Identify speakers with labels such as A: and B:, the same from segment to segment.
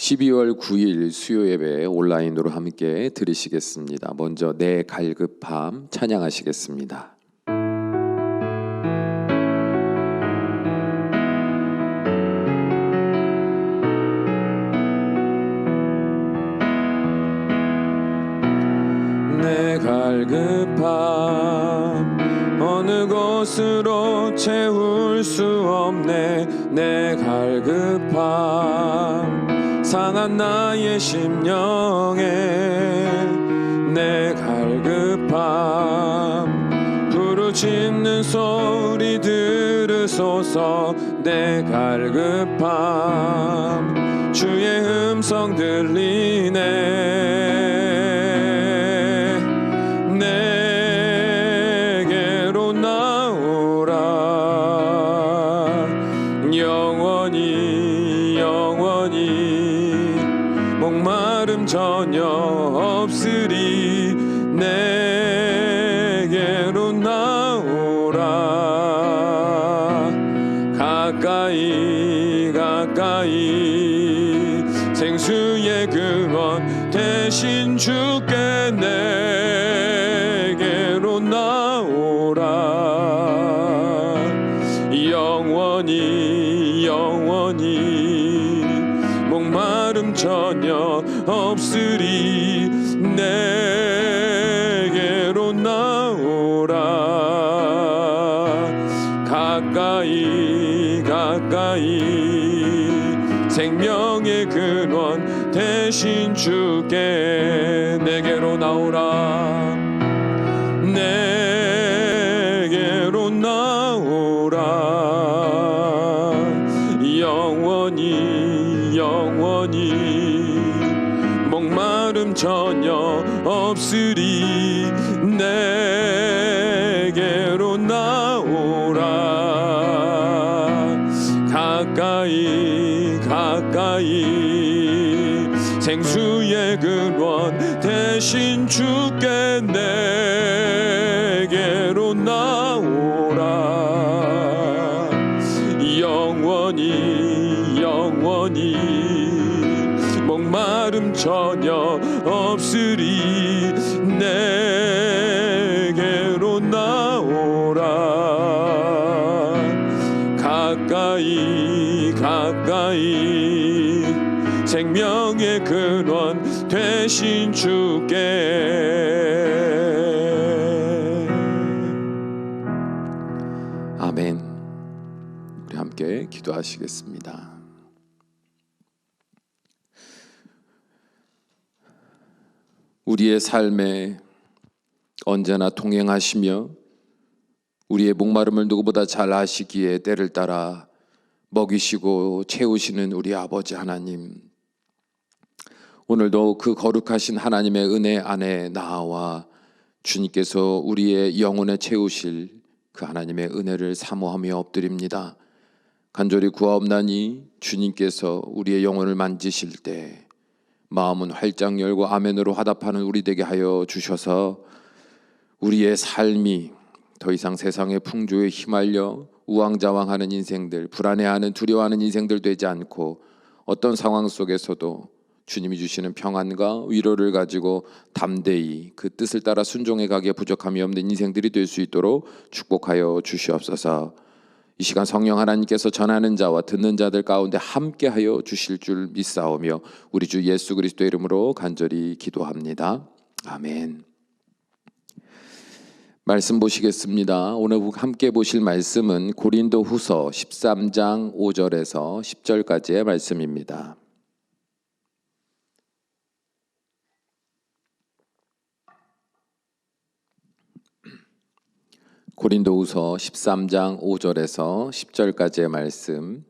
A: 12월 9일 수요 예배 온라인으로 함께 들으시겠습니다. 먼저 내 갈급함 찬양하시겠습니다. 내 갈급함 어느 곳으로 채울 수 없네. 내 갈급함 상한 나의 심령에 내 갈급함 부르짖는 소리 들으소서. 내 갈급함 주의 음성 들리네. 내게로 나오라. 영원히 목마름 전혀 없으리. 내게로 나오라. 가까이 생수의 근원 대신 주께 내게로 나오라. 영원히 목마름 전혀 없으리. 내게로 나오라. 가까이 생명의 근원 대신 주께 내게로 나오라. 내게로 나오라. 영원히 목마름 전혀 없으리. 내게로 나오라. 가까이 생수의 근원 대신 주께 내게로 나오라. 영원히 목마름 전혀 없으리. 내게로 나오라. 가까이 생명의 근원 되신 주께. 아멘. 우리 함께 기도하시겠습니다. 우리의 삶에 언제나 동행하시며 우리의 목마름을 누구보다 잘 아시기에 때를 따라 먹이시고 채우시는 우리 아버지 하나님, 오늘도 그 거룩하신 하나님의 은혜 안에 나와 주님께서 우리의 영혼에 채우실 그 하나님의 은혜를 사모하며 엎드립니다. 간절히 구하옵나니 주님께서 우리의 영혼을 만지실 때 마음은 활짝 열고 아멘으로 화답하는 우리 되게 하여 주셔서 우리의 삶이 더 이상 세상의 풍조에 휘말려 우왕좌왕하는 인생들, 불안해하는 두려워하는 인생들 되지 않고 어떤 상황 속에서도 주님이 주시는 평안과 위로를 가지고 담대히 그 뜻을 따라 순종해 가기에 부족함이 없는 인생들이 될 수 있도록 축복하여 주시옵소서. 이 시간 성령 하나님께서 전하는 자와 듣는 자들 가운데 함께하여 주실 줄 믿사오며 우리 주 예수 그리스도의 이름으로 간절히 기도합니다. 아멘. 말씀 보시겠습니다. 오늘 함께 보실 말씀은 고린도후서 13장 5절에서 10절까지의 말씀입니다. 고린도후서 13장 5절에서 10절까지의 말씀,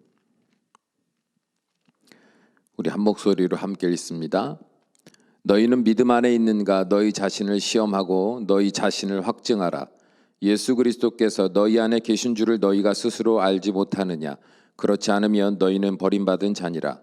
A: 우리 한 목소리로 함께 읽습니다. 너희는 믿음 안에 있는가? 너희 자신을 시험하고 너희 자신을 확증하라. 예수 그리스도께서 너희 안에 계신 줄을 너희가 스스로 알지 못하느냐? 그렇지 않으면 너희는 버림받은 자니라.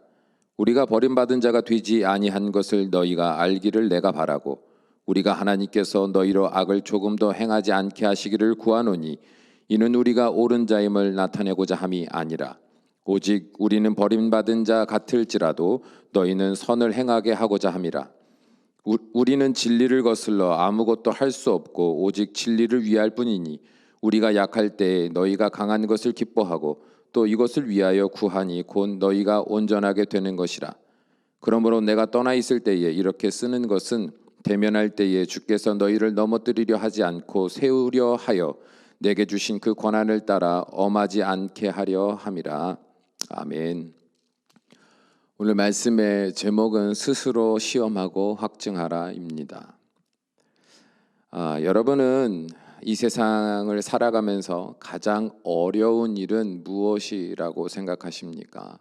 A: 우리가 버림받은 자가 되지 아니한 것을 너희가 알기를 내가 바라고, 우리가 하나님께서 너희로 악을 조금 더 행하지 않게 하시기를 구하노니 이는 우리가 옳은 자임을 나타내고자 함이 아니라 오직 우리는 버림받은 자 같을지라도 너희는 선을 행하게 하고자 함이라. 우리는 진리를 거슬러 아무것도 할 수 없고 오직 진리를 위할 뿐이니 우리가 약할 때에 너희가 강한 것을 기뻐하고 또 이것을 위하여 구하니 곧 너희가 온전하게 되는 것이라. 그러므로 내가 떠나 있을 때에 이렇게 쓰는 것은 대면할 때에 주께서 너희를 넘어뜨리려 하지 않고 세우려 하여 내게 주신 그 권한을 따라 엄하지 않게 하려 함이라. 아멘. 오늘 말씀의 제목은 스스로 시험하고 확증하라입니다. 여러분은 이 세상을 살아가면서 가장 어려운 일은 무엇이라고 생각하십니까?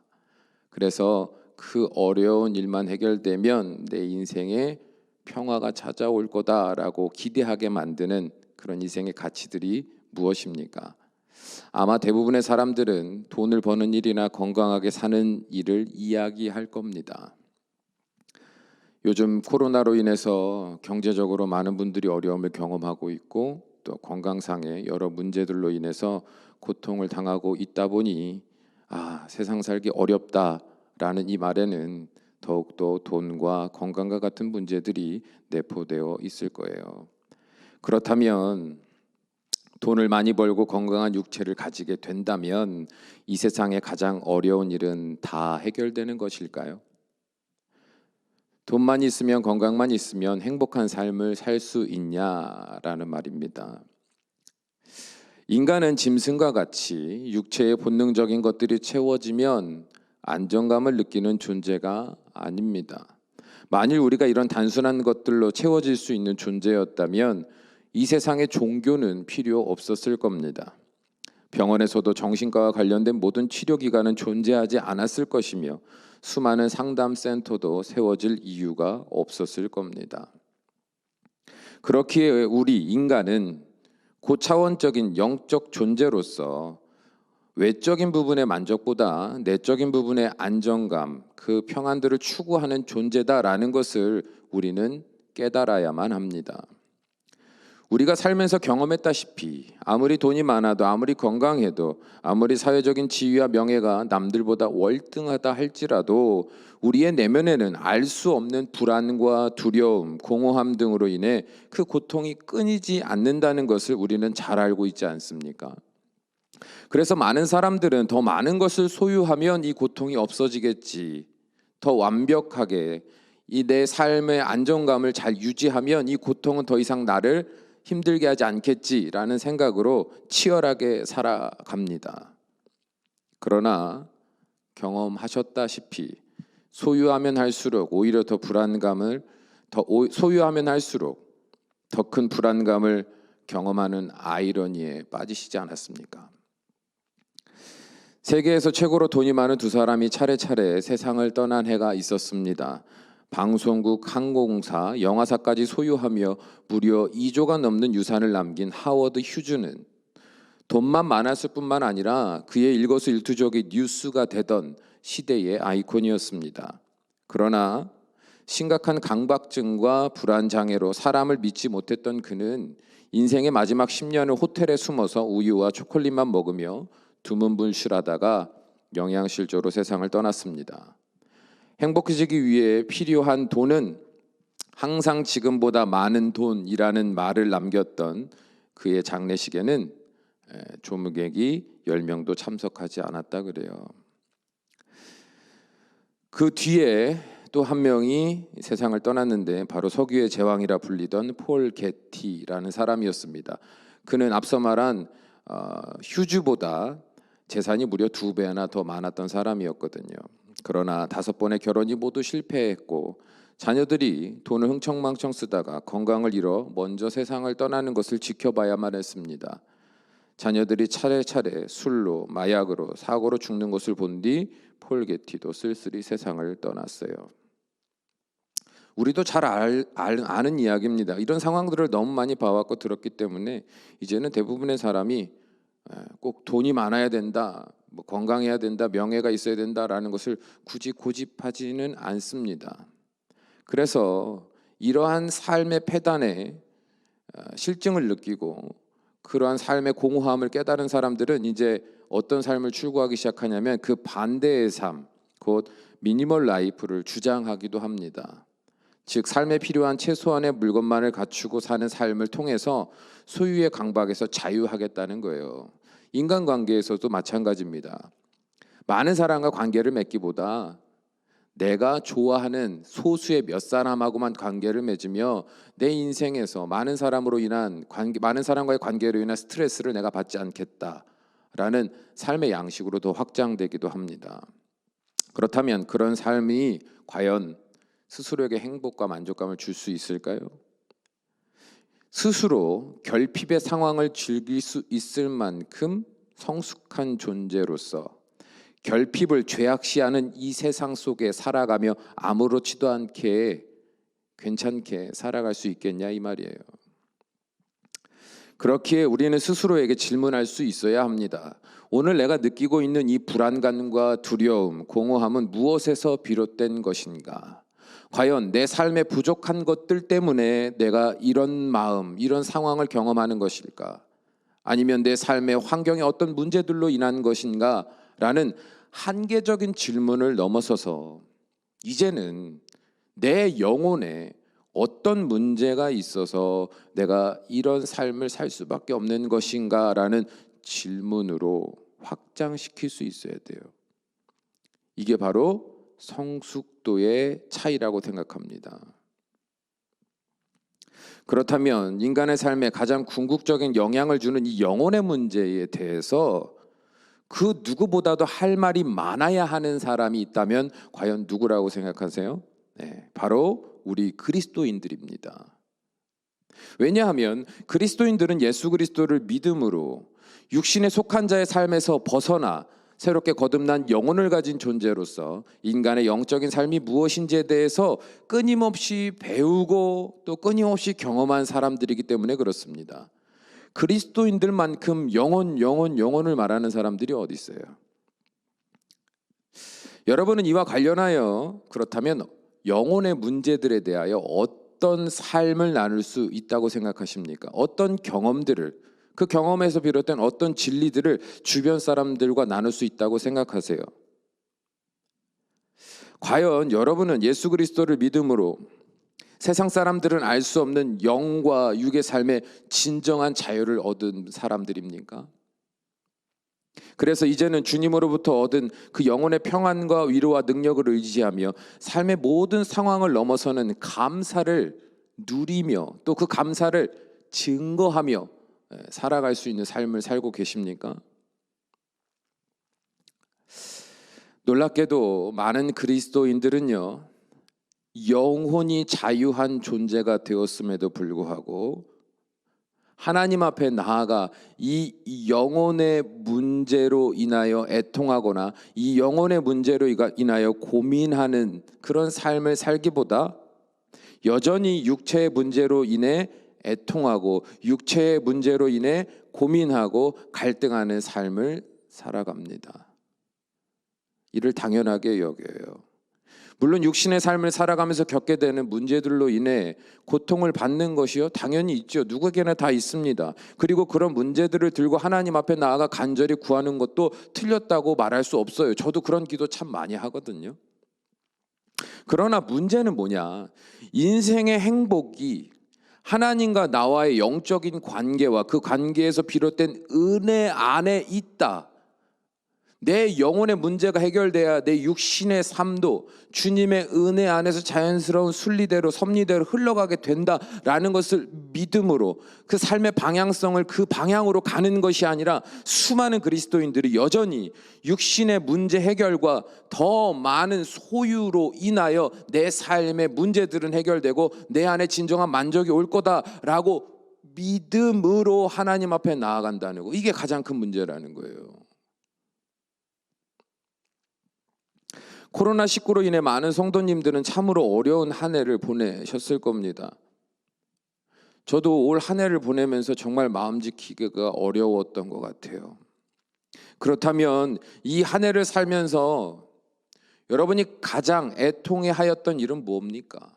A: 그래서 그 어려운 일만 해결되면 내 인생에 평화가 찾아올 거다라고 기대하게 만드는 그런 인생의 가치들이 무엇입니까? 아마 대부분의 사람들은 돈을 버는 일이나 건강하게 사는 일을 이야기할 겁니다. 요즘 코로나로 인해서 경제적으로 많은 분들이 어려움을 경험하고 있고 또 건강상의 여러 문제들로 인해서 고통을 당하고 있다 보니 세상 살기 어렵다라는 이 말에는 더욱더 돈과 건강과 같은 문제들이 내포되어 있을 거예요. 그렇다면 돈을 많이 벌고 건강한 육체를 가지게 된다면 이 세상의 가장 어려운 일은 다 해결되는 것일까요? 돈만 있으면 건강만 있으면 행복한 삶을 살 수 있냐라는 말입니다. 인간은 짐승과 같이 육체의 본능적인 것들이 채워지면 안정감을 느끼는 존재가 아닙니다. 만일 우리가 이런 단순한 것들로 채워질 수 있는 존재였다면 이 세상에 종교는 필요 없었을 겁니다. 병원에서도 정신과와 관련된 모든 치료기관은 존재하지 않았을 것이며 수많은 상담센터도 세워질 이유가 없었을 겁니다. 그렇기에 우리 인간은 고차원적인 영적 존재로서 외적인 부분의 만족보다 내적인 부분의 안정감, 그 평안들을 추구하는 존재다라는 것을 우리는 깨달아야만 합니다. 우리가 살면서 경험했다시피 아무리 돈이 많아도 아무리 건강해도 아무리 사회적인 지위와 명예가 남들보다 월등하다 할지라도 우리의 내면에는 알 수 없는 불안과 두려움, 공허함 등으로 인해 그 고통이 끊이지 않는다는 것을 우리는 잘 알고 있지 않습니까? 그래서 많은 사람들은 더 많은 것을 소유하면 이 고통이 없어지겠지, 더 완벽하게 이 내 삶의 안정감을 잘 유지하면 이 고통은 더 이상 나를 힘들게 하지 않겠지라는 생각으로 치열하게 살아갑니다. 그러나 경험하셨다시피 소유하면 할수록 오히려 더 불안감을 소유하면 할수록 더 큰 불안감을 경험하는 아이러니에 빠지시지 않았습니까? 세계에서 최고로 돈이 많은 두 사람이 차례차례 세상을 떠난 해가 있었습니다. 방송국, 항공사, 영화사까지 소유하며 무려 2조가 넘는 유산을 남긴 하워드 휴즈는 돈만 많았을 뿐만 아니라 그의 일거수일투족이 뉴스가 되던 시대의 아이콘이었습니다. 그러나 심각한 강박증과 불안장애로 사람을 믿지 못했던 그는 인생의 마지막 10년을 호텔에 숨어서 우유와 초콜릿만 먹으며 두문불실하다가 영양실조로 세상을 떠났습니다. 행복해지기 위해 필요한 돈은 항상 지금보다 많은 돈이라는 말을 남겼던 그의 장례식에는 조무객이 10명도 참석하지 않았다 그래요. 그 뒤에 또 한 명이 세상을 떠났는데 바로 석유의 제왕이라 불리던 폴 게티라는 사람이었습니다. 그는 앞서 말한 휴즈보다 재산이 무려 2배나 더 많았던 사람이었거든요. 그러나 5번의 결혼이 모두 실패했고 자녀들이 돈을 흥청망청 쓰다가 건강을 잃어 먼저 세상을 떠나는 것을 지켜봐야만 했습니다. 자녀들이 차례차례 술로, 마약으로, 사고로 죽는 것을 본 뒤 폴 게티도 쓸쓸히 세상을 떠났어요. 우리도 잘 아는 이야기입니다. 이런 상황들을 너무 많이 봐왔고 들었기 때문에 이제는 대부분의 사람이 꼭 돈이 많아야 된다, 건강해야 된다, 명예가 있어야 된다라는 것을 굳이 고집하지는 않습니다. 그래서 이러한 삶의 패단에 실증을 느끼고 그러한 삶의 공허함을 깨달은 사람들은 이제 어떤 삶을 추구하기 시작하냐면 그 반대의 삶, 곧 미니멀 라이프를 주장하기도 합니다. 즉 삶에 필요한 최소한의 물건만을 갖추고 사는 삶을 통해서 소유의 강박에서 자유하겠다는 거예요. 인간관계에서도 마찬가지입니다. 많은 사람과 관계를 맺기보다 내가 좋아하는 소수의 몇 사람하고만 관계를 맺으며 내 인생에서 많은 사람과의 관계로 인한 스트레스를 내가 받지 않겠다라는 삶의 양식으로 더 확장되기도 합니다. 그렇다면 그런 삶이 과연 스스로에게 행복과 만족감을 줄 수 있을까요? 스스로 결핍의 상황을 즐길 수 있을 만큼 성숙한 존재로서 결핍을 죄악시하는 이 세상 속에 살아가며 아무렇지도 않게 괜찮게 살아갈 수 있겠냐 이 말이에요. 그렇기에 우리는 스스로에게 질문할 수 있어야 합니다. 오늘 내가 느끼고 있는 이 불안감과 두려움, 공허함은 무엇에서 비롯된 것인가? 과연 내 삶에 부족한 것들 때문에 내가 이런 마음, 이런 상황을 경험하는 것일까? 아니면 내 삶의 환경에 어떤 문제들로 인한 것인가? 라는 한계적인 질문을 넘어서서 이제는 내 영혼에 어떤 문제가 있어서 내가 이런 삶을 살 수밖에 없는 것인가? 라는 질문으로 확장시킬 수 있어야 돼요. 이게 바로 성숙도의 차이라고 생각합니다. 그렇다면 인간의 삶에 가장 궁극적인 영향을 주는 이 영혼의 문제에 대해서 그 누구보다도 할 말이 많아야 하는 사람이 있다면 과연 누구라고 생각하세요? 네, 바로 우리 그리스도인들입니다. 왜냐하면 그리스도인들은 예수 그리스도를 믿음으로 육신에 속한 자의 삶에서 벗어나 새롭게 거듭난 영혼을 가진 존재로서 인간의 영적인 삶이 무엇인지에 대해서 끊임없이 배우고 또 끊임없이 경험한 사람들이기 때문에 그렇습니다. 그리스도인들만큼 영혼을 말하는 사람들이 어디 있어요? 여러분은 이와 관련하여 그렇다면 영혼의 문제들에 대하여 어떤 삶을 나눌 수 있다고 생각하십니까? 어떤 경험들을, 그 경험에서 비롯된 어떤 진리들을 주변 사람들과 나눌 수 있다고 생각하세요? 과연 여러분은 예수 그리스도를 믿음으로 세상 사람들은 알 수 없는 영과 육의 삶의 진정한 자유를 얻은 사람들입니까? 그래서 이제는 주님으로부터 얻은 그 영혼의 평안과 위로와 능력을 의지하며 삶의 모든 상황을 넘어서는 감사를 누리며 또 그 감사를 증거하며 살아갈 수 있는 삶을 살고 계십니까? 놀랍게도 많은 그리스도인들은요, 영혼이 자유한 존재가 되었음에도 불구하고 하나님 앞에 나아가 이 영혼의 문제로 인하여 애통하거나 이 영혼의 문제로 인하여 고민하는 그런 삶을 살기보다 여전히 육체의 문제로 인해 애통하고 육체의 문제로 인해 고민하고 갈등하는 삶을 살아갑니다. 이를 당연하게 여겨요. 물론 육신의 삶을 살아가면서 겪게 되는 문제들로 인해 고통을 받는 것이요 당연히 있죠. 누구에게나 다 있습니다. 그리고 그런 문제들을 들고 하나님 앞에 나아가 간절히 구하는 것도 틀렸다고 말할 수 없어요. 저도 그런 기도 참 많이 하거든요. 그러나 문제는 뭐냐? 인생의 행복이 하나님과 나와의 영적인 관계와 그 관계에서 비롯된 은혜 안에 있다. 내 영혼의 문제가 해결돼야 내 육신의 삶도 주님의 은혜 안에서 자연스러운 순리대로 섭리대로 흘러가게 된다라는 것을 믿음으로 그 삶의 방향성을 그 방향으로 가는 것이 아니라 수많은 그리스도인들이 여전히 육신의 문제 해결과 더 많은 소유로 인하여 내 삶의 문제들은 해결되고 내 안에 진정한 만족이 올 거다라고 믿음으로 하나님 앞에 나아간다는 거, 이게 가장 큰 문제라는 거예요. 코로나19로 인해 많은 성도님들은 참으로 어려운 한 해를 보내셨을 겁니다. 저도 올 한 해를 보내면서 정말 마음 지키기가 어려웠던 것 같아요. 그렇다면 이 한 해를 살면서 여러분이 가장 애통해 하였던 일은 뭡니까?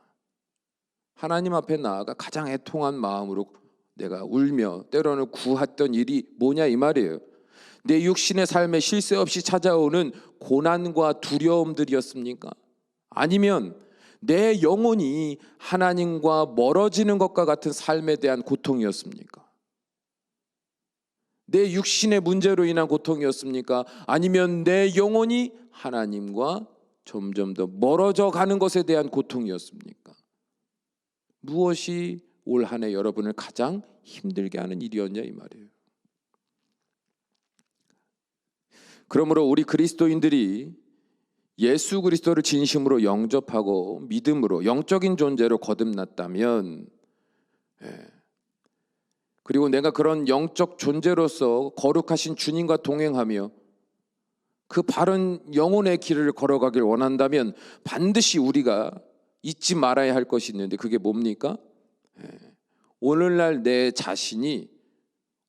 A: 하나님 앞에 나아가 가장 애통한 마음으로 내가 울며 때로는 구했던 일이 뭐냐 이 말이에요. 내 육신의 삶에 쉴 새 없이 찾아오는 고난과 두려움들이었습니까? 아니면 내 영혼이 하나님과 멀어지는 것과 같은 삶에 대한 고통이었습니까? 내 육신의 문제로 인한 고통이었습니까? 아니면 내 영혼이 하나님과 점점 더 멀어져 가는 것에 대한 고통이었습니까? 무엇이 올 한 해 여러분을 가장 힘들게 하는 일이었냐 이 말이에요. 그러므로 우리 그리스도인들이 예수 그리스도를 진심으로 영접하고 믿음으로 영적인 존재로 거듭났다면, 그리고 내가 그런 영적 존재로서 거룩하신 주님과 동행하며 그 바른 영혼의 길을 걸어가길 원한다면 반드시 우리가 잊지 말아야 할 것이 있는데, 그게 뭡니까? 오늘날 내 자신이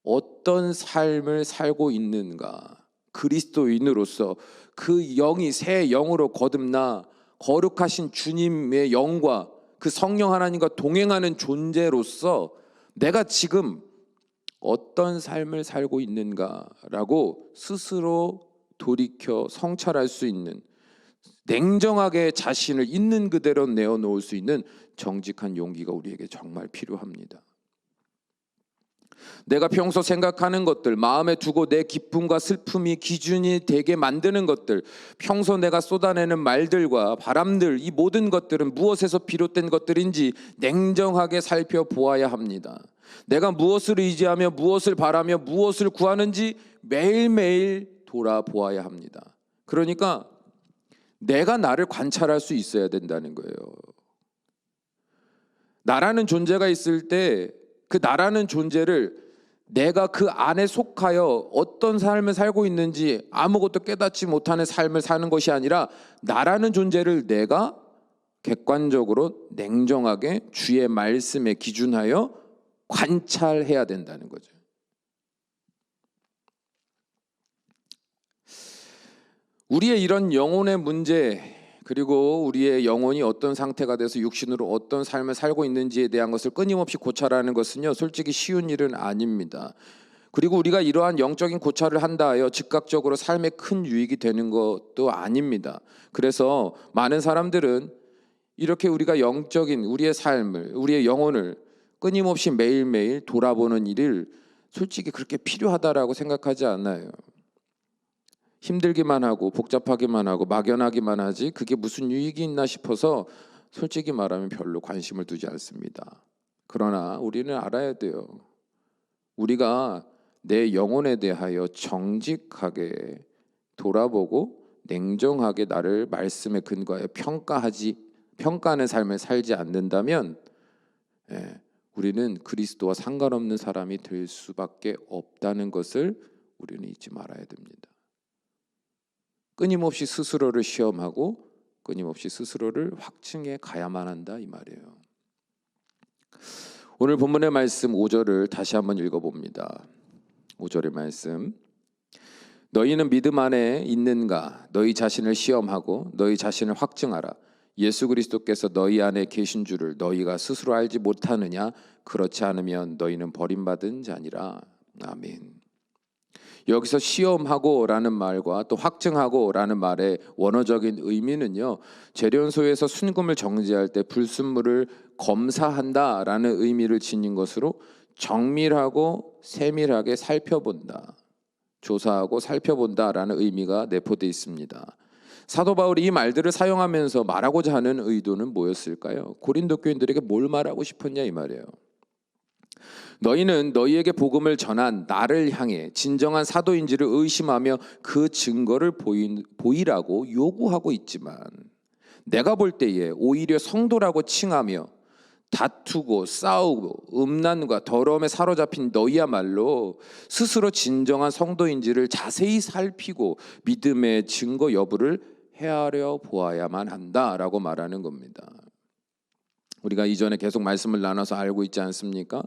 A: 어떤 삶을 살고 있는가, 그리스도인으로서 그 영이 새 영으로 거듭나 거룩하신 주님의 영과 그 성령 하나님과 동행하는 존재로서 내가 지금 어떤 삶을 살고 있는가라고 스스로 돌이켜 성찰할 수 있는, 냉정하게 자신을 있는 그대로 내어놓을 수 있는 정직한 용기가 우리에게 정말 필요합니다. 내가 평소 생각하는 것들, 마음에 두고 내 기쁨과 슬픔이 기준이 되게 만드는 것들, 평소 내가 쏟아내는 말들과 바람들, 이 모든 것들은 무엇에서 비롯된 것들인지 냉정하게 살펴보아야 합니다. 내가 무엇을 의지하며 무엇을 바라며 무엇을 구하는지 매일매일 돌아보아야 합니다. 그러니까 내가 나를 관찰할 수 있어야 된다는 거예요. 나라는 존재가 있을 때 그 나라는 존재를 내가 그 안에 속하여 어떤 삶을 살고 있는지 아무것도 깨닫지 못하는 삶을 사는 것이 아니라, 나라는 존재를 내가 객관적으로 냉정하게 주의 말씀에 기준하여 관찰해야 된다는 거죠. 우리의 이런 영혼의 문제, 그리고 우리의 영혼이 어떤 상태가 돼서 육신으로 어떤 삶을 살고 있는지에 대한 것을 끊임없이 고찰하는 것은요, 솔직히 쉬운 일은 아닙니다. 그리고 우리가 이러한 영적인 고찰을 한다 하여 즉각적으로 삶에 큰 유익이 되는 것도 아닙니다. 그래서 많은 사람들은 이렇게 우리가 영적인 우리의 삶을, 우리의 영혼을 끊임없이 매일매일 돌아보는 일을 솔직히 그렇게 필요하다라고 생각하지 않아요. 힘들기만 하고 복잡하기만 하고 막연하기만 하지 그게 무슨 유익이 있나 싶어서 솔직히 말하면 별로 관심을 두지 않습니다. 그러나 우리는 알아야 돼요. 우리가 내 영혼에 대하여 정직하게 돌아보고 냉정하게 나를 말씀에 근거하여 평가하는 삶을 살지 않는다면, 우리는 그리스도와 상관없는 사람이 될 수밖에 없다는 것을 우리는 잊지 말아야 됩니다. 끊임없이 스스로를 시험하고 끊임없이 스스로를 확증해 가야만 한다 이 말이에요. 오늘 본문의 말씀 5절을 다시 한번 읽어봅니다. 5절의 말씀. 너희는 믿음 안에 있는가? 너희 자신을 시험하고 너희 자신을 확증하라. 예수 그리스도께서 너희 안에 계신 줄을 너희가 스스로 알지 못하느냐? 그렇지 않으면 너희는 버림받은 자니라. 아멘. 여기서 시험하고라는 말과 또 확증하고라는 말의 원어적인 의미는요, 재련소에서 순금을 정지할 때 불순물을 검사한다라는 의미를 지닌 것으로 정밀하고 세밀하게 살펴본다, 조사하고 살펴본다라는 의미가 내포되어 있습니다. 사도 바울이 이 말들을 사용하면서 말하고자 하는 의도는 뭐였을까요? 고린도 교인들에게 뭘 말하고 싶었냐 이 말이에요. 너희는 너희에게 복음을 전한 나를 향해 진정한 사도인지를 의심하며 그 증거를 보이라고 요구하고 있지만, 내가 볼 때에 오히려 성도라고 칭하며 다투고 싸우고 음란과 더러움에 사로잡힌 너희야말로 스스로 진정한 성도인지를 자세히 살피고 믿음의 증거 여부를 헤아려 보아야만 한다라고 말하는 겁니다. 우리가 이전에 계속 말씀을 나눠서 알고 있지 않습니까?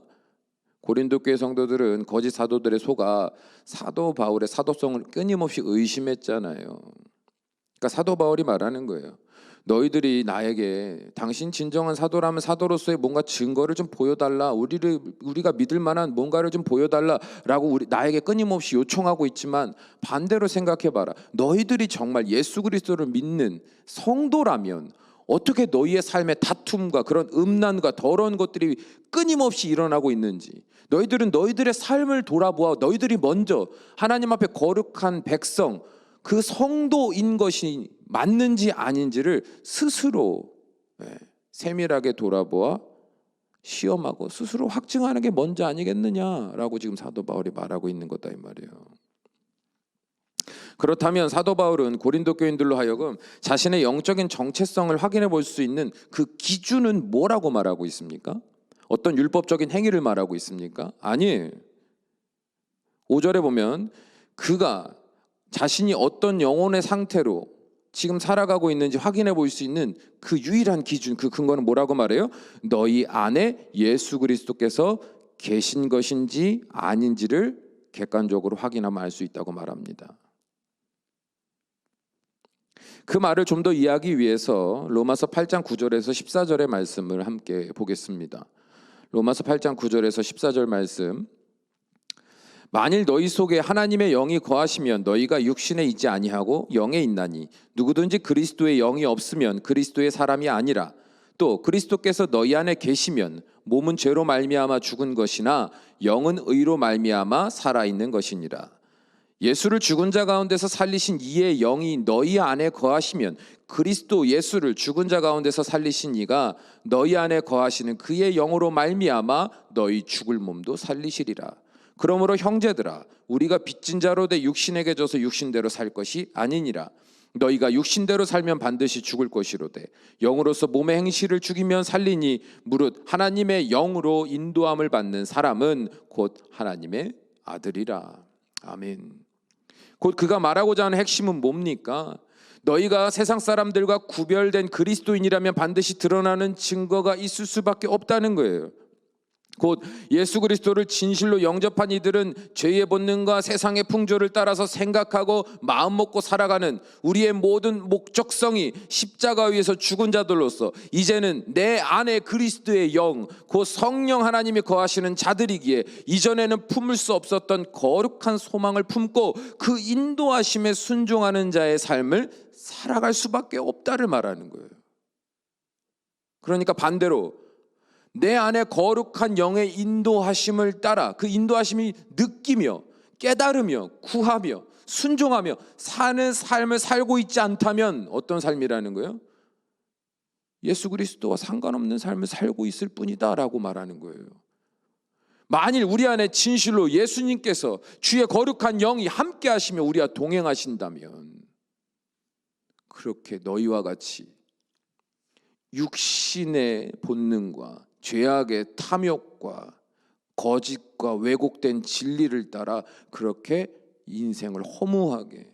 A: 고린도 교회 성도들은 거짓 사도들의 속아 사도 바울의 사도성을 끊임없이 의심했잖아요. 그러니까 사도 바울이 말하는 거예요. 너희들이 나에게 당신 진정한 사도라면 사도로서의 뭔가 증거를 좀 보여달라, 우리가 믿을 만한 뭔가를 좀 보여달라라고 나에게 끊임없이 요청하고 있지만, 반대로 생각해봐라. 너희들이 정말 예수 그리스도를 믿는 성도라면 어떻게 너희의 삶에 다툼과 그런 음란과 더러운 것들이 끊임없이 일어나고 있는지, 너희들은 너희들의 삶을 돌아보아 너희들이 먼저 하나님 앞에 거룩한 백성, 그 성도인 것이 맞는지 아닌지를 스스로 세밀하게 돌아보아 시험하고 스스로 확증하는 게 먼저 아니겠느냐라고 지금 사도 바울이 말하고 있는 거다 이 말이에요. 그렇다면 사도 바울은 고린도 교인들로 하여금 자신의 영적인 정체성을 확인해 볼 수 있는 그 기준은 뭐라고 말하고 있습니까? 어떤 율법적인 행위를 말하고 있습니까? 아니, 5절에 보면 그가 자신이 어떤 영혼의 상태로 지금 살아가고 있는지 확인해 볼 수 있는 그 유일한 기준, 그 근거는 뭐라고 말해요? 너희 안에 예수 그리스도께서 계신 것인지 아닌지를 객관적으로 확인하면 알 수 있다고 말합니다. 그 말을 좀 더 이해하기 위해서 로마서 8장 9절에서 14절의 말씀을 함께 보겠습니다. 로마서 8장 9절에서 14절 말씀. 만일 너희 속에 하나님의 영이 거하시면 너희가 육신에 있지 아니하고 영에 있나니 누구든지 그리스도의 영이 없으면 그리스도의 사람이 아니라, 또 그리스도께서 너희 안에 계시면 몸은 죄로 말미암아 죽은 것이나 영은 의로 말미암아 살아있는 것이니라. 예수를 죽은 자 가운데서 살리신 이의 영이 너희 안에 거하시면 그리스도 예수를 죽은 자 가운데서 살리신 이가 너희 안에 거하시는 그의 영으로 말미암아 너희 죽을 몸도 살리시리라. 그러므로 형제들아, 우리가 빚진 자로 돼 육신에게 져서 육신대로 살 것이 아니니라. 너희가 육신대로 살면 반드시 죽을 것이로되 영으로서 몸의 행실을 죽이면 살리니 무릇 하나님의 영으로 인도함을 받는 사람은 곧 하나님의 아들이라. 아멘. 곧 그가 말하고자 하는 핵심은 뭡니까? 너희가 세상 사람들과 구별된 그리스도인이라면 반드시 드러나는 증거가 있을 수밖에 없다는 거예요. 곧 예수 그리스도를 진실로 영접한 이들은 죄의 본능과 세상의 풍조를 따라서 생각하고 마음 먹고 살아가는 우리의 모든 목적성이 십자가 위에서 죽은 자들로서 이제는 내 안에 그리스도의 영, 곧 성령 하나님이 거하시는 자들이기에 이전에는 품을 수 없었던 거룩한 소망을 품고 그 인도하심에 순종하는 자의 삶을 살아갈 수밖에 없다를 말하는 거예요. 그러니까 반대로 내 안에 거룩한 영의 인도하심을 따라 그 인도하심이 느끼며 깨달으며 구하며 순종하며 사는 삶을 살고 있지 않다면 어떤 삶이라는 거예요? 예수 그리스도와 상관없는 삶을 살고 있을 뿐이다 라고 말하는 거예요. 만일 우리 안에 진실로 예수님께서 주의 거룩한 영이 함께 하시며 우리와 동행하신다면 그렇게 너희와 같이 육신의 본능과 죄악의 탐욕과 거짓과 왜곡된 진리를 따라 그렇게 인생을 허무하게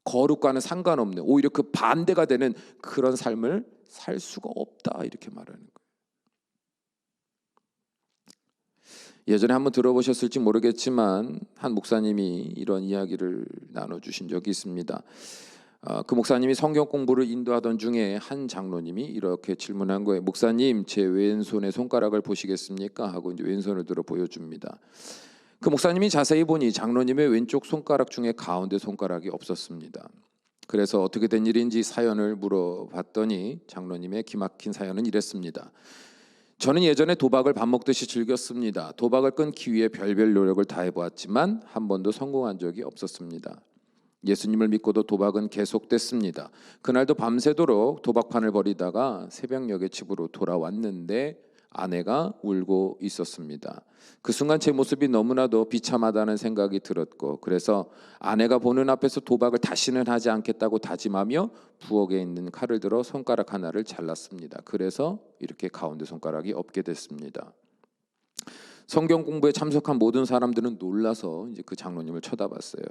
A: 거룩과는 상관없는 오히려 그 반대가 되는 그런 삶을 살 수가 없다 이렇게 말하는 거예요. 예전에 한번 들어보셨을지 모르겠지만 한 목사님이 이런 이야기를 나눠주신 적이 있습니다. 그 목사님이 성경 공부를 인도하던 중에 한 장로님이 이렇게 질문한 거예요. 목사님, 제 왼손의 손가락을 보시겠습니까? 하고 이제 왼손을 들어 보여줍니다. 그 목사님이 자세히 보니 장로님의 왼쪽 손가락 중에 가운데 손가락이 없었습니다. 그래서 어떻게 된 일인지 사연을 물어봤더니 장로님의 기막힌 사연은 이랬습니다. 저는 예전에 도박을 밥 먹듯이 즐겼습니다. 도박을 끊기 위해 별별 노력을 다해보았지만 한 번도 성공한 적이 없었습니다. 예수님을 믿고도 도박은 계속됐습니다. 그날도 밤새도록 도박판을 벌이다가 새벽녘에 집으로 돌아왔는데 아내가 울고 있었습니다. 그 순간 제 모습이 너무나도 비참하다는 생각이 들었고, 그래서 아내가 보는 앞에서 도박을 다시는 하지 않겠다고 다짐하며 부엌에 있는 칼을 들어 손가락 하나를 잘랐습니다. 그래서 이렇게 가운데 손가락이 없게 됐습니다. 성경 공부에 참석한 모든 사람들은 놀라서 이제 그 장로님을 쳐다봤어요.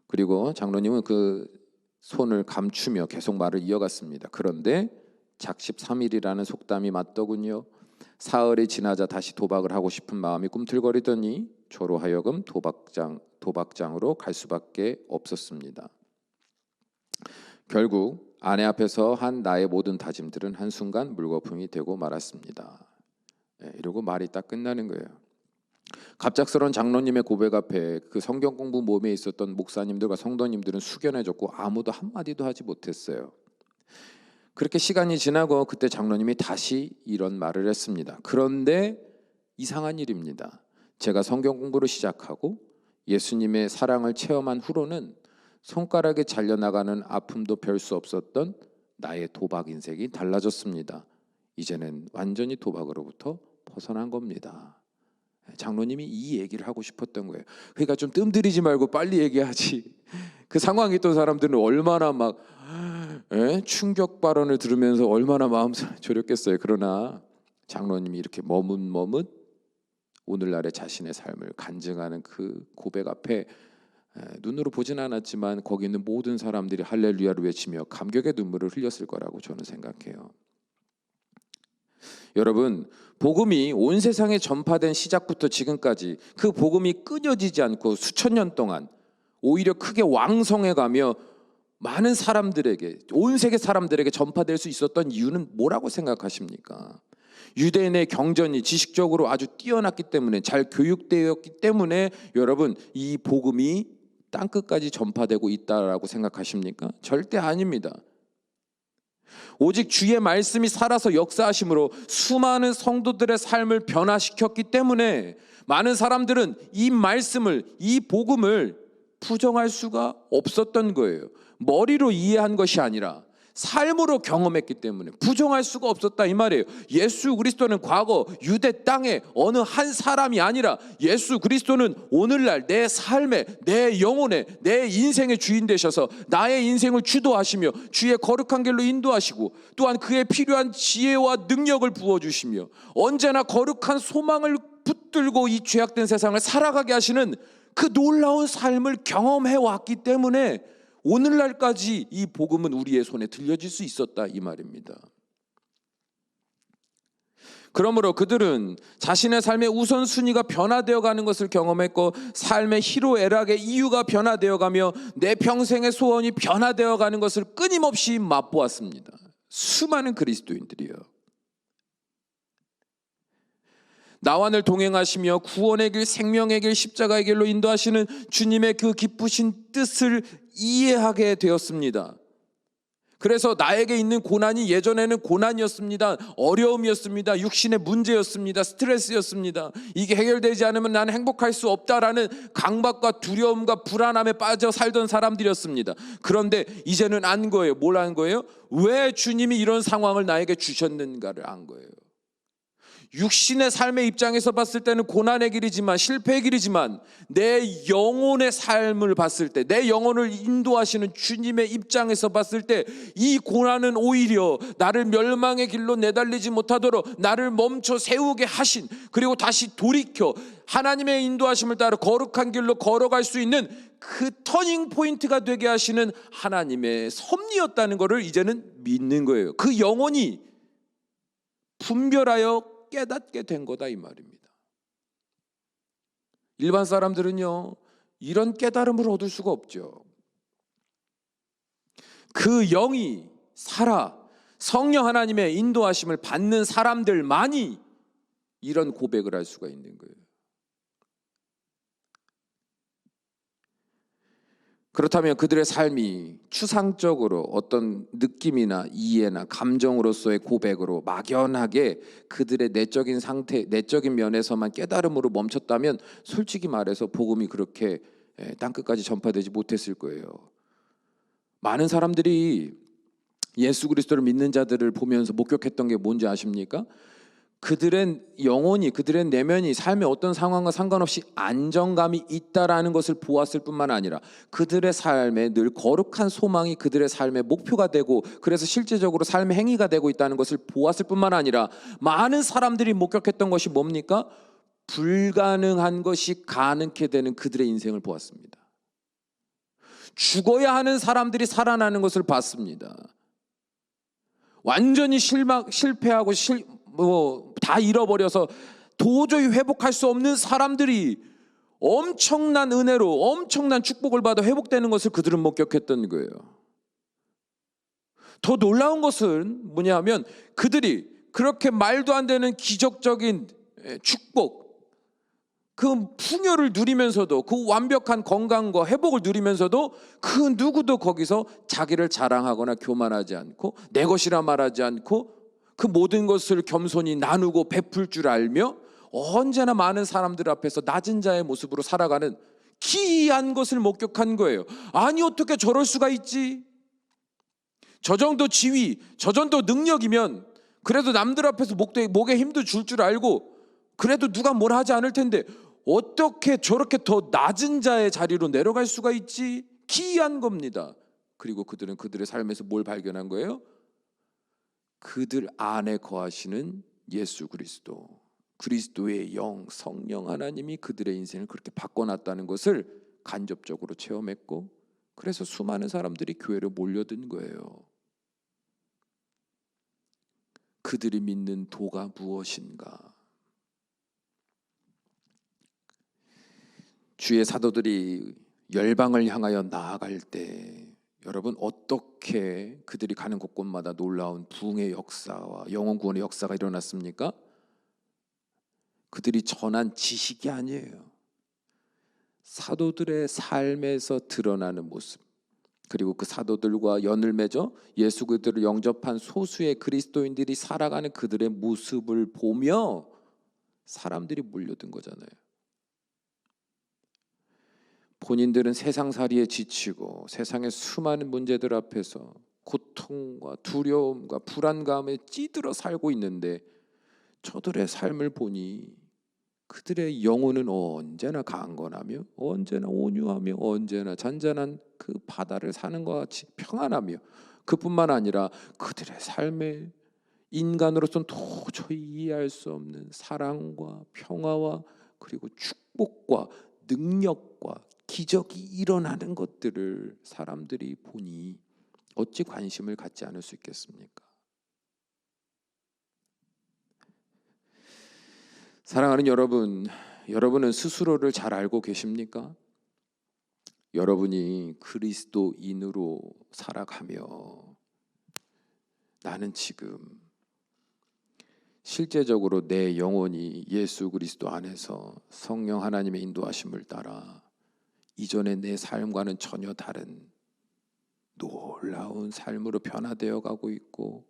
A: 그리고 장로님은 그 손을 감추며 계속 말을 이어갔습니다. 그런데 작십삼일이라는 속담이 맞더군요. 사흘이 지나자 다시 도박을 하고 싶은 마음이 꿈틀거리더니 저로 하여금 도박장으로 갈 수밖에 없었습니다. 결국 아내 앞에서 한 나의 모든 다짐들은 한순간 물거품이 되고 말았습니다. 이러고 말이 딱 끝나는 거예요. 갑작스러운 장로님의 고백 앞에 그 성경 공부 모임에 있었던 목사님들과 성도님들은 숙연해졌고 아무도 한마디도 하지 못했어요. 그렇게 시간이 지나고 그때 장로님이 다시 이런 말을 했습니다. 그런데 이상한 일입니다. 제가 성경 공부를 시작하고 예수님의 사랑을 체험한 후로는 손가락에 잘려나가는 아픔도 별 수 없었던 나의 도박 인생이 달라졌습니다. 이제는 완전히 도박으로부터 벗어난 겁니다. 장로님이 이 얘기를 하고 싶었던 거예요. 그러니까 좀 뜸들이지 말고 빨리 얘기하지. 그 상황에 있던 사람들은 얼마나 막 충격 발언을 들으면서 얼마나 마음 졸였겠어요. 그러나 장로님이 이렇게 머뭇머뭇 오늘날의 자신의 삶을 간증하는 그 고백 앞에 눈으로 보진 않았지만 거기 있는 모든 사람들이 할렐루야를 외치며 감격의 눈물을 흘렸을 거라고 저는 생각해요. 여러분, 복음이 온 세상에 전파된 시작부터 지금까지 그 복음이 끊어지지 않고 수천 년 동안 오히려 크게 왕성해가며 많은 사람들에게, 온 세계 사람들에게 전파될 수 있었던 이유는 뭐라고 생각하십니까? 유대인의 경전이 지식적으로 아주 뛰어났기 때문에, 잘 교육되었기 때문에 여러분 이 복음이 땅끝까지 전파되고 있다라고 생각하십니까? 절대 아닙니다. 오직 주의 말씀이 살아서 역사하심으로 수많은 성도들의 삶을 변화시켰기 때문에 많은 사람들은 이 말씀을, 이 복음을 부정할 수가 없었던 거예요. 머리로 이해한 것이 아니라 삶으로 경험했기 때문에 부정할 수가 없었다 이 말이에요. 예수 그리스도는 과거 유대 땅의 어느 한 사람이 아니라 예수 그리스도는 오늘날 내 삶에, 내 영혼에, 내 인생의 주인 되셔서 나의 인생을 주도하시며 주의 거룩한 길로 인도하시고 또한 그에 필요한 지혜와 능력을 부어주시며 언제나 거룩한 소망을 붙들고 이 죄악된 세상을 살아가게 하시는 그 놀라운 삶을 경험해 왔기 때문에 오늘날까지 이 복음은 우리의 손에 들려질 수 있었다 이 말입니다. 그러므로 그들은 자신의 삶의 우선순위가 변화되어 가는 것을 경험했고 삶의 희로애락의 이유가 변화되어 가며 내 평생의 소원이 변화되어 가는 것을 끊임없이 맛보았습니다. 수많은 그리스도인들이요. 나와 늘 동행하시며 구원의 길, 생명의 길, 십자가의 길로 인도하시는 주님의 그 기쁘신 뜻을 이해하게 되었습니다. 그래서 나에게 있는 고난이 예전에는 고난이었습니다. 어려움이었습니다. 육신의 문제였습니다. 스트레스였습니다. 이게 해결되지 않으면 나는 행복할 수 없다라는 강박과 두려움과 불안함에 빠져 살던 사람들이었습니다. 그런데 이제는 안 거예요. 뭘 안 거예요? 왜 주님이 이런 상황을 나에게 주셨는가를 안 거예요. 육신의 삶의 입장에서 봤을 때는 고난의 길이지만, 실패의 길이지만 내 영혼의 삶을 봤을 때, 내 영혼을 인도하시는 주님의 입장에서 봤을 때 이 고난은 오히려 나를 멸망의 길로 내달리지 못하도록 나를 멈춰 세우게 하신, 그리고 다시 돌이켜 하나님의 인도하심을 따라 거룩한 길로 걸어갈 수 있는 그 터닝 포인트가 되게 하시는 하나님의 섭리였다는 것을 이제는 믿는 거예요. 그 영혼이 분별하여 깨닫게 된 거다 이 말입니다. 일반 사람들은요 이런 깨달음을 얻을 수가 없죠. 그 영이 살아 성령 하나님의 인도하심을 받는 사람들만이 이런 고백을 할 수가 있는 거예요. 그렇다면 그들의 삶이 추상적으로 어떤 느낌이나 이해나 감정으로서의 고백으로 막연하게 그들의 내적인 상태, 내적인 면에서만 깨달음으로 멈췄다면 솔직히 말해서 복음이 그렇게 땅끝까지 전파되지 못했을 거예요. 많은 사람들이 예수 그리스도를 믿는 자들을 보면서 목격했던 게 뭔지 아십니까? 그들의 영혼이, 그들의 내면이 삶의 어떤 상황과 상관없이 안정감이 있다라는 것을 보았을 뿐만 아니라 그들의 삶에 늘 거룩한 소망이 그들의 삶의 목표가 되고 그래서 실제적으로 삶의 행위가 되고 있다는 것을 보았을 뿐만 아니라 많은 사람들이 목격했던 것이 뭡니까? 불가능한 것이 가능케 되는 그들의 인생을 보았습니다. 죽어야 하는 사람들이 살아나는 것을 봤습니다. 완전히 실패하고 다 잃어버려서 도저히 회복할 수 없는 사람들이 엄청난 은혜로 엄청난 축복을 받아 회복되는 것을 그들은 목격했던 거예요. 더 놀라운 것은 뭐냐면 그들이 그렇게 말도 안 되는 기적적인 축복, 그 풍요를 누리면서도, 그 완벽한 건강과 회복을 누리면서도 그 누구도 거기서 자기를 자랑하거나 교만하지 않고 내 것이라 말하지 않고 그 모든 것을 겸손히 나누고 베풀 줄 알며 언제나 많은 사람들 앞에서 낮은 자의 모습으로 살아가는 기이한 것을 목격한 거예요. 아니 어떻게 저럴 수가 있지? 저 정도 지위, 저 정도 능력이면 그래도 남들 앞에서 목에 힘도 줄 줄 알고 그래도 누가 뭐라 하지 않을 텐데 어떻게 저렇게 더 낮은 자의 자리로 내려갈 수가 있지? 기이한 겁니다. 그리고 그들은 그들의 삶에서 뭘 발견한 거예요? 그들 안에 거하시는 예수 그리스도, 그리스도의 영, 성령 하나님이 그들의 인생을 그렇게 바꿔놨다는 것을 간접적으로 체험했고, 그래서 수많은 사람들이 교회로 몰려든 거예요. 그들이 믿는 도가 무엇인가? 주의 사도들이 열방을 향하여 나아갈 때 여러분 어떻게 그들이 가는 곳곳마다 놀라운 부흥의 역사와 영혼 구원의 역사가 일어났습니까? 그들이 전한 지식이 아니에요. 사도들의 삶에서 드러나는 모습, 그리고 그 사도들과 연을 맺어 예수 그리스도를 영접한 소수의 그리스도인들이 살아가는 그들의 모습을 보며 사람들이 몰려든 거잖아요. 본인들은 세상살이에 지치고 세상의 수많은 문제들 앞에서 고통과 두려움과 불안감에 찌들어 살고 있는데 저들의 삶을 보니 그들의 영혼은 언제나 강건하며 언제나 온유하며 언제나 잔잔한 그 바다를 사는 것 같이 평안하며, 그뿐만 아니라 그들의 삶에 인간으로서는 도저히 이해할 수 없는 사랑과 평화와 그리고 축복과 능력과 기적이 일어나는 것들을 사람들이 보니 어찌 관심을 갖지 않을 수 있겠습니까? 사랑하는 여러분, 여러분은 스스로를 잘 알고 계십니까? 여러분이 그리스도인으로 살아가며 나는 지금 실제적으로 내 영혼이 예수 그리스도 안에서 성령 하나님의 인도하심을 따라 이전의 내 삶과는 전혀 다른 놀라운 삶으로 변화되어 가고 있고,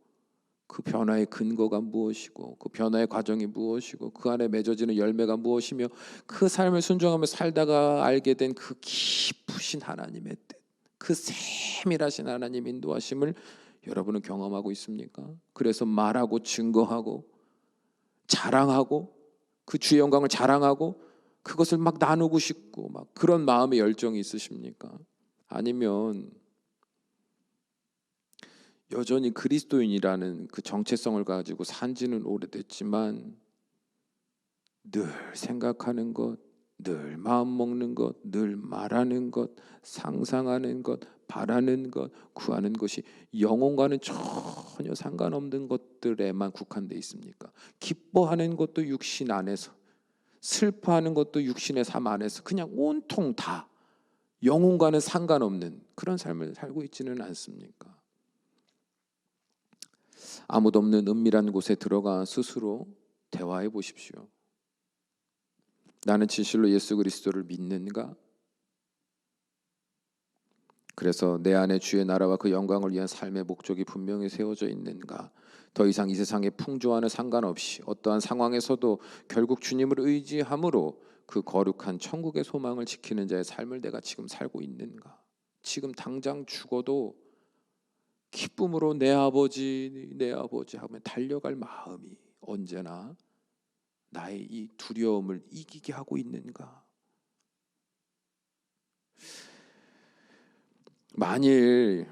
A: 그 변화의 근거가 무엇이고 그 변화의 과정이 무엇이고 그 안에 맺어지는 열매가 무엇이며 그 삶을 순종하며 살다가 알게 된 그 깊으신 하나님의 뜻, 그 세밀하신 하나님 인도하심을 여러분은 경험하고 있습니까? 그래서 말하고 증거하고 자랑하고 그 주의 영광을 자랑하고 그것을 막 나누고 싶고 막 그런 마음의 열정이 있으십니까? 아니면 여전히 그리스도인이라는 그 정체성을 가지고 산지는 오래됐지만 늘 생각하는 것, 늘 마음 먹는 것, 늘 말하는 것, 상상하는 것, 바라는 것, 구하는 것이 영혼과는 전혀 상관없는 것들에만 국한되어 있습니까? 기뻐하는 것도 육신 안에서, 슬퍼하는 것도 육신의 삶 안에서 그냥 온통 다 영혼과는 상관없는 그런 삶을 살고 있지는 않습니까? 아무도 없는 은밀한 곳에 들어가 스스로 대화해 보십시오. 나는 진실로 예수 그리스도를 믿는가? 그래서 내 안에 주의 나라와 그 영광을 위한 삶의 목적이 분명히 세워져 있는가? 더 이상 이 세상의 풍조와는 상관없이 어떠한 상황에서도 결국 주님을 의지함으로 그 거룩한 천국의 소망을 지키는 자의 삶을 내가 지금 살고 있는가? 지금 당장 죽어도 기쁨으로 내 아버지 하며 달려갈 마음이 언제나 나의 이 두려움을 이기게 하고 있는가? 만일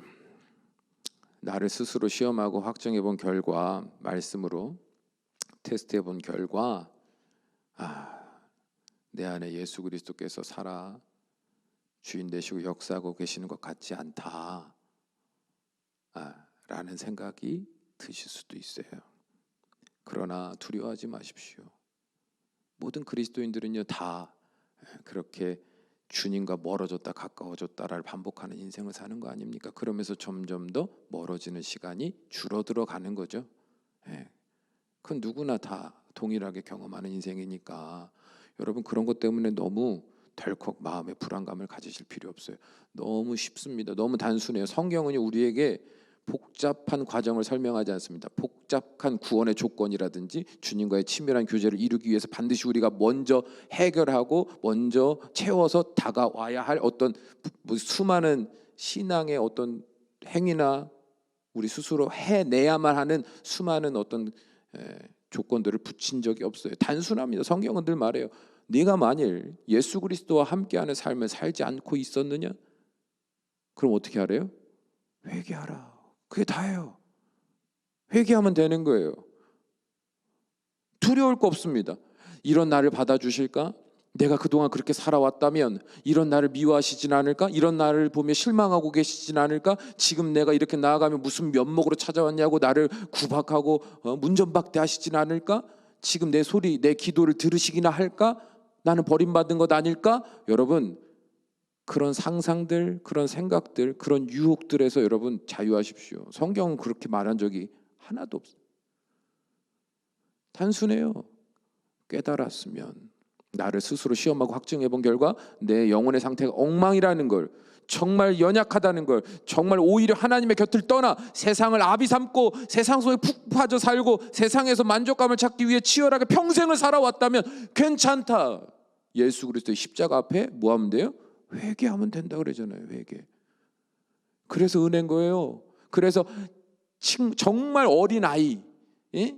A: 나를 스스로 시험하고 확정해 본 결과, 말씀으로 테스트해 본 결과, 내 안에 예수 그리스도께서 살아 주인 되시고 역사하고 계시는 것 같지 않다 라는 생각이 드실 수도 있어요. 그러나 두려워하지 마십시오. 모든 그리스도인들은요 다 그렇게 주님과 멀어졌다 가까워졌다를 반복하는 인생을 사는 거 아닙니까? 그러면서 점점 더 멀어지는 시간이 줄어들어 가는 거죠. 예. 그건 누구나 다 동일하게 경험하는 인생이니까 여러분 그런 것 때문에 너무 덜컥 마음의 불안감을 가지실 필요 없어요. 너무 쉽습니다. 너무 단순해요. 성경은 우리에게 복잡한 과정을 설명하지 않습니다. 복잡한 구원의 조건이라든지 주님과의 친밀한 교제를 이루기 위해서 반드시 우리가 먼저 해결하고 먼저 채워서 다가와야 할 어떤 수많은 신앙의 어떤 행위나 우리 스스로 해내야만 하는 수많은 어떤 조건들을 붙인 적이 없어요. 단순합니다. 성경은 늘 말해요. 네가 만일 예수 그리스도와 함께하는 삶을 살지 않고 있었느냐? 그럼 어떻게 하래요? 회개하라. 그게 다예요. 회개하면 되는 거예요. 두려울 거 없습니다. 이런 나를 받아주실까? 내가 그동안 그렇게 살아왔다면 이런 나를 미워하시진 않을까? 이런 나를 보며 실망하고 계시진 않을까? 지금 내가 이렇게 나아가면 무슨 면목으로 찾아왔냐고 나를 구박하고 문전박대하시진 않을까? 지금 내 소리, 내 기도를 들으시기나 할까? 나는 버림받은 것 아닐까? 여러분 그런 상상들, 그런 생각들, 그런 유혹들에서 여러분 자유하십시오. 성경은 그렇게 말한 적이 하나도 없어요. 단순해요. 깨달았으면 나를 스스로 시험하고 확증해 본 결과 내 영혼의 상태가 엉망이라는 걸, 정말 연약하다는 걸, 정말 오히려 하나님의 곁을 떠나 세상을 아비 삼고 세상 속에 푹 빠져 살고 세상에서 만족감을 찾기 위해 치열하게 평생을 살아왔다면 괜찮다. 예수 그리스도의 십자가 앞에 뭐 하면 돼요? 회개하면 된다 그러잖아요. 회개. 그래서 은혜인 거예요. 그래서 정말 어린 아이,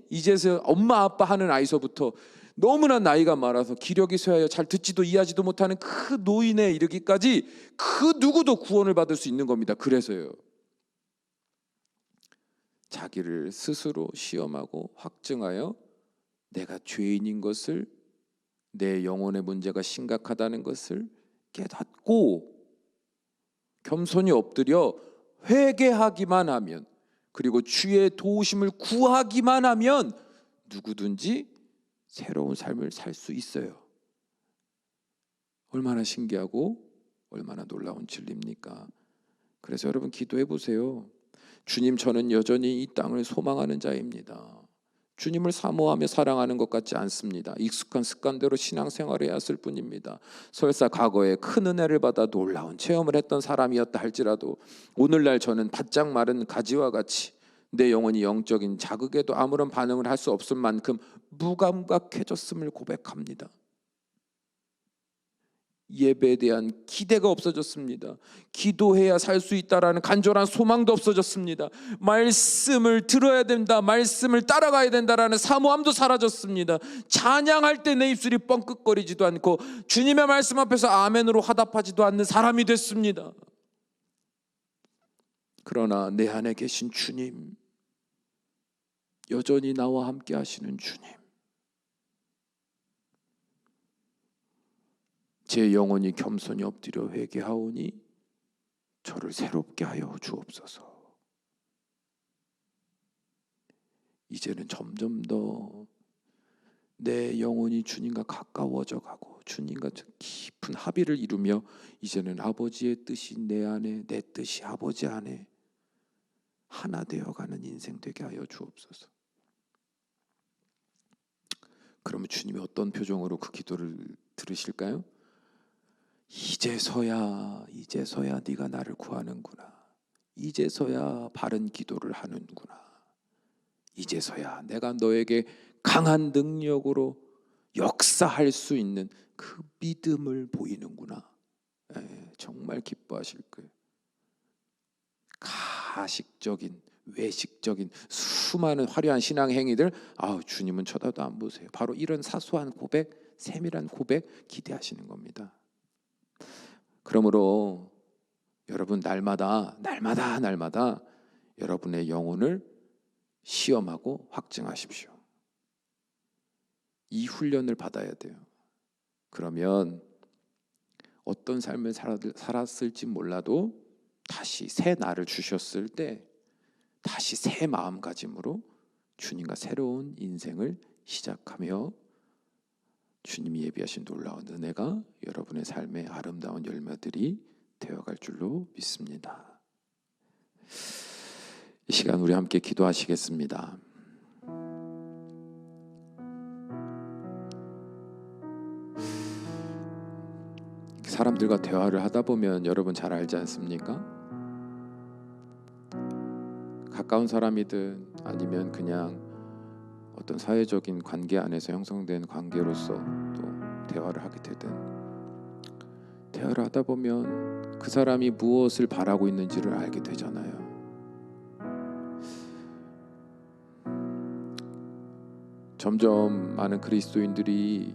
A: 이제서 엄마 아빠 하는 아이서부터 너무나 나이가 많아서 기력이 쇠하여 잘 듣지도 이해하지도 못하는 그 노인에 이르기까지 그 누구도 구원을 받을 수 있는 겁니다. 그래서요. 자기를 스스로 시험하고 확증하여 내가 죄인인 것을, 내 영혼의 문제가 심각하다는 것을 깨닫고 겸손히 엎드려 회개하기만 하면, 그리고 주의 도우심을 구하기만 하면 누구든지 새로운 삶을 살 수 있어요. 얼마나 신기하고 얼마나 놀라운 진리입니까? 그래서 여러분 기도해 보세요. 주님, 저는 여전히 이 땅을 소망하는 자입니다. 주님을 사모하며 사랑하는 것 같지 않습니다. 익숙한 습관대로 신앙생활을 해왔을 뿐입니다. 설사 과거에 큰 은혜를 받아 놀라운 체험을 했던 사람이었다 할지라도 오늘날 저는 바짝 마른 가지와 같이 내 영혼이 영적인 자극에도 아무런 반응을 할 수 없을 만큼 무감각해졌음을 고백합니다. 예배에 대한 기대가 없어졌습니다. 기도해야 살 수 있다라는 간절한 소망도 없어졌습니다. 말씀을 들어야 된다, 말씀을 따라가야 된다라는 사모함도 사라졌습니다. 찬양할 때 내 입술이 뻥끗거리지도 않고 주님의 말씀 앞에서 아멘으로 화답하지도 않는 사람이 됐습니다. 그러나 내 안에 계신 주님, 여전히 나와 함께 하시는 주님, 제 영혼이 겸손히 엎드려 회개하오니 저를 새롭게 하여 주옵소서. 이제는 점점 더 내 영혼이 주님과 가까워져 가고 주님과 깊은 합의를 이루며 이제는 아버지의 뜻이 내 안에, 내 뜻이 아버지 안에 하나 되어가는 인생 되게 하여 주옵소서. 그러면 주님이 어떤 표정으로 그 기도를 들으실까요? 이제서야 네가 나를 구하는구나. 이제서야 바른 기도를 하는구나. 이제서야 내가 너에게 강한 능력으로 역사할 수 있는 그 믿음을 보이는구나. 정말 기뻐하실 거예요. 가식적인, 외식적인 수많은 화려한 신앙 행위들, 주님은 쳐다도 안 보세요. 바로 이런 사소한 고백, 세밀한 고백 기대하시는 겁니다. 그러므로 여러분 날마다 여러분의 영혼을 시험하고 확증하십시오. 이 훈련을 받아야 돼요. 그러면 어떤 삶을 살았을지 몰라도 다시 새 날을 주셨을 때 다시 새 마음가짐으로 주님과 새로운 인생을 시작하며 주님이 예비하신 놀라운 은혜가 여러분의 삶의 아름다운 열매들이 되어갈 줄로 믿습니다. 이 시간 우리 함께 기도하시겠습니다. 사람들과 대화를 하다 보면 여러분 잘 알지 않습니까? 가까운 사람이든 아니면 그냥 어떤 사회적인 관계 안에서 형성된 관계로서 또 대화를 하게 되든, 대화를 하다 보면 그 사람이 무엇을 바라고 있는지를 알게 되잖아요. 점점 많은 그리스도인들이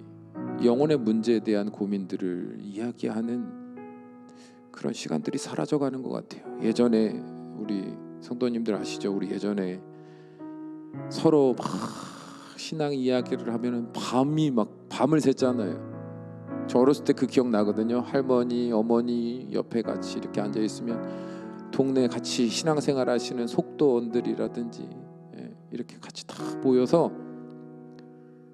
A: 영혼의 문제에 대한 고민들을 이야기하는 그런 시간들이 사라져가는 것 같아요. 예전에 우리 성도님들 아시죠? 우리 예전에 서로 막 신앙 이야기를 하면은 밤을 샜잖아요. 저 어렸을 때 그 기억 나거든요. 할머니, 어머니 옆에 같이 이렇게 앉아 있으면 동네 같이 신앙생활 하시는 속도원들이라든지 이렇게 같이 다 모여서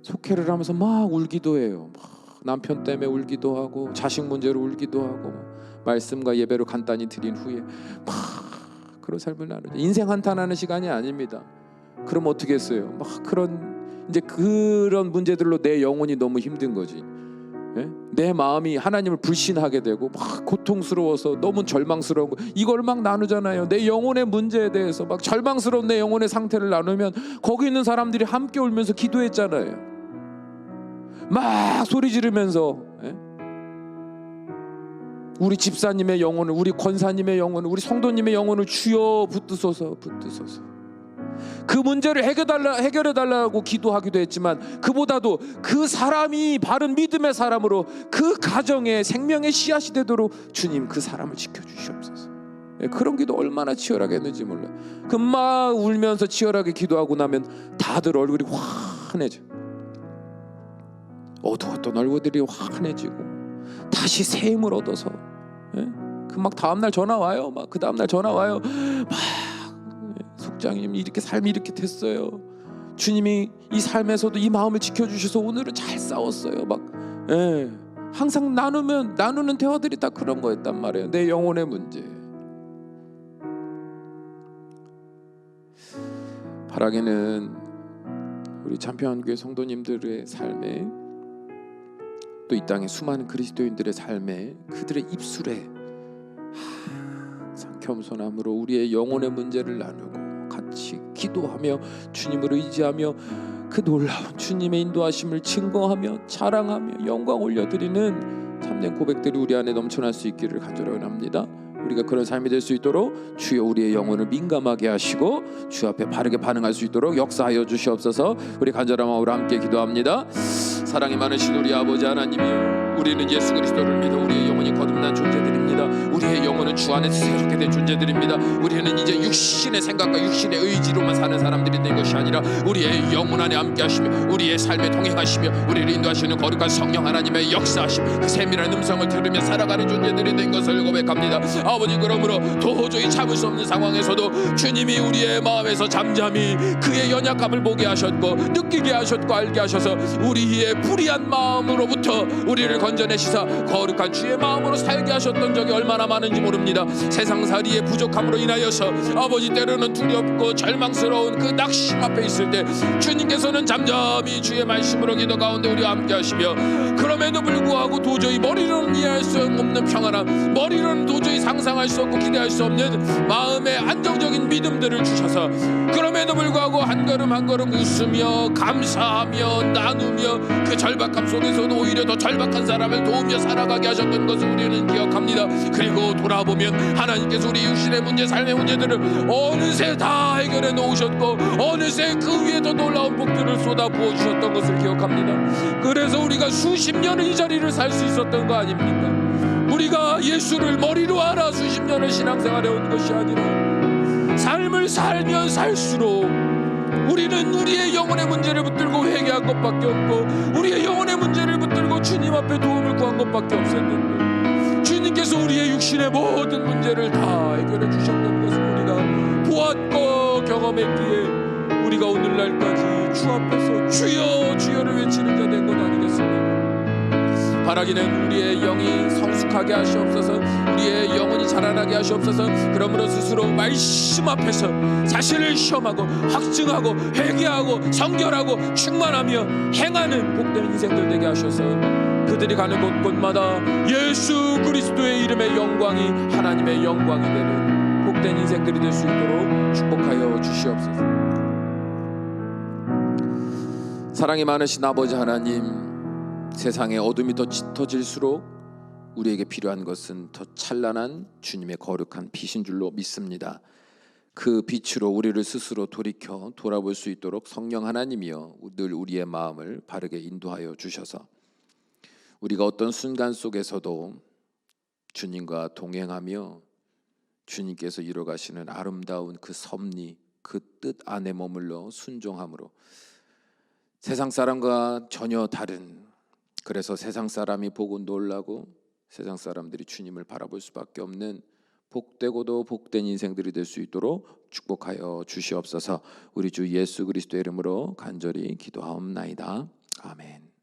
A: 속회를 하면서 막 울기도 해요. 막 남편 때문에 울기도 하고 자식 문제로 울기도 하고 말씀과 예배를 간단히 드린 후에 막 그런 삶을 나누죠. 인생 한탄하는 시간이 아닙니다. 그럼 어떻게 했어요? 막 그런 문제들로 내 영혼이 너무 힘든 거지. 내 마음이 하나님을 불신하게 되고 막 고통스러워서 너무 절망스러운 거, 이걸 막 나누잖아요. 내 영혼의 문제에 대해서 막 절망스러운 내 영혼의 상태를 나누면 거기 있는 사람들이 함께 울면서 기도했잖아요. 막 소리 지르면서 우리 집사님의 영혼을, 우리 권사님의 영혼을, 우리 성도님의 영혼을 주여 붙드소서. 그 문제를 해결해달라고 기도하기도 했지만, 그보다도 그 사람이 바른 믿음의 사람으로 그 가정의 생명의 씨앗이 되도록 주님 그 사람을 지켜주시옵소서. 그런 기도 얼마나 치열하게 했는지 몰라요. 그 막 울면서 치열하게 기도하고 나면 다들 얼굴이 환해져. 어두웠던 얼굴들이 환해지고 다시 새 힘을 얻어서 그 막 다음날 전화 와요. 막 그 다음날 전화 와요. 막 속장님 이렇게 삶이 이렇게 됐어요. 주님이 이 삶에서도 이 마음을 지켜주셔서 오늘은 잘 싸웠어요. 막 항상 나누는 대화들이 다 그런 거였단 말이에요. 내 영혼의 문제. 바라기는 우리 참평교회 성도님들의 삶에, 또 이 땅의 수많은 그리스도인들의 삶에, 그들의 입술에 항상 겸손함으로 우리의 영혼의 문제를 나누고 같이 기도하며 주님을 의지하며 그 놀라운 주님의 인도하심을 증거하며 자랑하며 영광 올려드리는 참된 고백들이 우리 안에 넘쳐날 수 있기를 간절히 원합니다. 우리가 그런 삶이 될 수 있도록 주여 우리의 영혼을 민감하게 하시고 주 앞에 바르게 반응할 수 있도록 역사하여 주시옵소서. 우리 간절한 마음으로 함께 기도합니다. 사랑이 많으신 우리 아버지 하나님이여, 우리는 예수 그리스도를 믿어 우리의 영혼이 거듭난 존재들입니다. 우리의 영혼은 주 안에서 새롭게 된 존재들입니다. 우리는 이제 육신의 생각과 육신의 의지로만 사는 사람들이 된 것이 아니라 우리의 영혼 안에 함께 하시며 우리의 삶에 동행하시며 우리를 인도하시는 거룩한 성령 하나님의 역사하심, 그 세밀한 음성을 들으며 살아가는 존재들이 된 것을 고백합니다. 아버지, 그러므로 도저히 참을 수 없는 상황에서도 주님이 우리의 마음에서 잠잠히 그의 연약함을 보게 하셨고 느끼게 하셨고 알게 하셔서 우리의 불의한 마음으로부터 우리를 건져내시사 거룩한 주의 마음으로 살게 하셨던 적이 얼마나 많은지 모릅니다. 세상살이의 부족함으로 인하여서 아버지 때로는 두렵고 절망스러운 그 낙심 앞에 있을 때 주님께서는 잠잠히 주의 말씀으로 기도 가운데 우리와 함께 하시며, 그럼에도 불구하고 도저히 머리로는 이해할 수 없는 평안함, 머리로는 도저히 상상할 수 없고 기대할 수 없는 마음의 안정적인 믿음들을 주셔서 그럼에도 불구하고 한 걸음 한 걸음 웃으며 감사하며 나누며 그 절박함 속에서도 오히려 더 절박한 사람을 도우며 살아가게 하셨던 것을 우리는 기억합니다. 그리고 돌아보면 하나님께서 우리 육신의 문제, 삶의 문제들을 어느새 다 해결해 놓으셨고 어느새 그 위에 더 놀라운 복들을 쏟아 부어 주셨던 것을 기억합니다. 그래서 우리가 수십 년을 이 자리를 살 수 있었던 거 아닙니까? 우리가 예수를 머리로 알아 수십 년을 신앙생활해 온 것이 아니라 삶을 살면 살수록 우리는 우리의 영혼의 문제를 붙들고 회개한 것밖에 없고 우리의 영혼의 문제를 붙들고 주님 앞에 도움을 구한 것밖에 없었는데, 주님께서 우리의 육신의 모든 문제를 다 해결해 주셨던 것을 우리가 보았고 경험했기에 우리가 오늘날까지 주 앞에서 주여 주여를 외치는 자 된 것 아니겠습니까? 바라기는 우리의 영이 성숙하게 하시옵소서. 우리의 영혼이 자라나게 하시옵소서. 그러므로 스스로 말씀 앞에서 자신을 시험하고 확증하고 회개하고 성결하고 충만하며 행하는 복된 인생들 되게 하셔서 그들이 가는 곳곳마다 예수 그리스도의 이름의 영광이 하나님의 영광이 되는 복된 인생들이 될 수 있도록 축복하여 주시옵소서. 사랑이 많으신 아버지 하나님, 세상의 어둠이 더 짙어질수록 우리에게 필요한 것은 더 찬란한 주님의 거룩한 빛인 줄로 믿습니다. 그 빛으로 우리를 스스로 돌이켜 돌아볼 수 있도록 성령 하나님이여 늘 우리의 마음을 바르게 인도하여 주셔서 우리가 어떤 순간 속에서도 주님과 동행하며 주님께서 이루어가시는 아름다운 그 섭리, 그 뜻 안에 머물러 순종함으로 세상 사람과 전혀 다른, 그래서 세상 사람이 보고 놀라고 세상 사람들이 주님을 바라볼 수밖에 없는 복되고도 복된 인생들이 될 수 있도록 축복하여 주시옵소서. 우리 주 예수 그리스도의 이름으로 간절히 기도하옵나이다. 아멘.